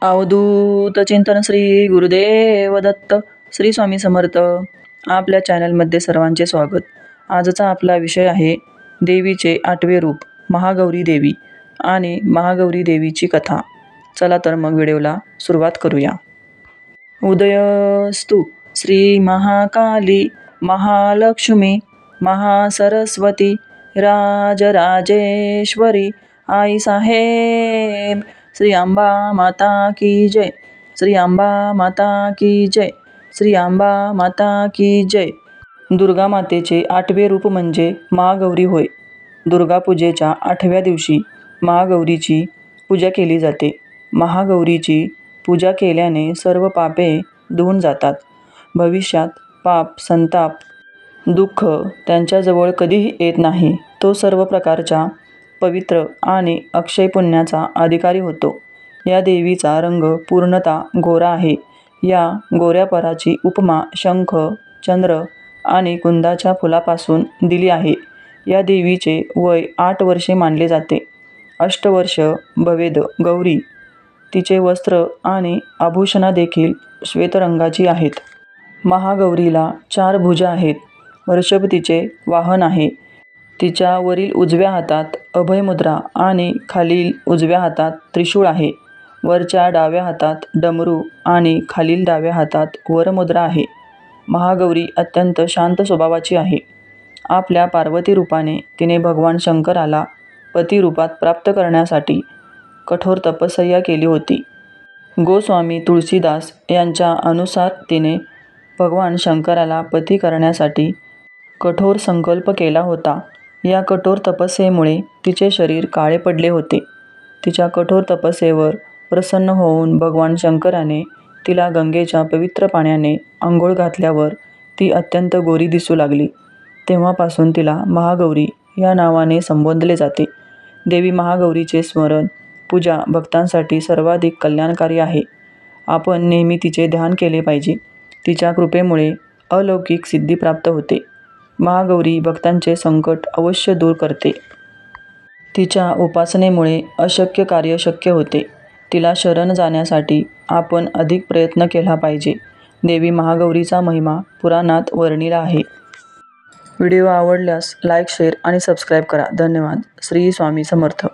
अवधूत चिंतन श्री गुरुदेव दत्त. श्री स्वामी समर्थ. आपल्या चॅनलमध्ये सर्वांचे स्वागत. आजचा आपला विषय आहे देवीचे 8वे रूप महागौरी देवी आणि महागौरी देवीची कथा. चला तर मग व्हिडिओला सुरुवात करूया. उदयस्तु श्री महाकाली महालक्ष्मी महासरस्वती राजराजेश्वरी आई साहेब. श्री अंबा माता की जय. श्री अंबा माता की जय. श्री अंबा माता की जय. दुर्गा मातेचे 8वे रूप म्हणजे महागौरी होय. दुर्गा पूजेच्या 8व्या दिवशी महागौरीची पूजा केली जाते. महागौरीची पूजा केल्याने सर्व पापे धुवून जातात. भविष्यात पाप, संताप, दुःख त्यांच्याजवळ कधीही येत नाही. तो सर्व प्रकारच्या पवित्र आणि अक्षय पुण्याचा अधिकारी होतो. या देवीचा रंग पूर्णतः गोरा आहे. या गोऱ्या पराची उपमा शंख, चंद्र आणि कुंदाच्या फुलापासून दिली आहे. या देवीचे वय 8 वर्षे मानले जाते. अष्टवर्ष भवेद गौरी. तिचे वस्त्र आणि आभूषणा देखील श्वेत रंगाची आहेत. महागौरीला 4 भुजा आहेत. वृषभ तिचे वाहन आहे. तिच्या वरील उजव्या हातात अभयमुद्रा आणि खालील उजव्या हातात त्रिशूळ आहे. वरच्या डाव्या हातात डमरू आणि खालील डाव्या हातात वरमुद्रा आहे. महागौरी अत्यंत शांत स्वभावाची आहे. आपल्या पार्वती रूपाने तिने भगवान शंकराला पती रूपात प्राप्त करण्यासाठी कठोर तपश्चर्या केली होती. गोस्वामी तुळशीदास यांच्या अनुसार तिने भगवान शंकराला पती करण्यासाठी कठोर संकल्प केला होता. या कठोर तपस्येमुळे तिचे शरीर काळे पडले होते. तिच्या कठोर तपस्येवर प्रसन्न होऊन भगवान शंकराने तिला गंगेच्या पवित्र पाण्याने अंघोळ घातल्यावर ती अत्यंत गोरी दिसू लागली. तेव्हापासून तिला महागौरी या नावाने संबोधले जाते. देवी महागौरीचे स्मरण, पूजा भक्तांसाठी सर्वाधिक कल्याणकारी आहे. आपण नेहमी तिचे ध्यान केले पाहिजे. तिच्या कृपेमुळे अलौकिक सिद्धी प्राप्त होते. महागौरी भक्तांचे संकट अवश्य दूर करते. तिच्या उपासनेमुळे अशक्य कार्य शक्य होते. तिला शरण जाण्यासाठी आपण अधिक प्रयत्न केला पाहिजे. देवी महागौरीचा महिमा पुराणात वर्णिला आहे. व्हिडिओ आवडल्यास लाईक, शेअर आणि सबस्क्राईब करा. धन्यवाद. श्री स्वामी समर्थ.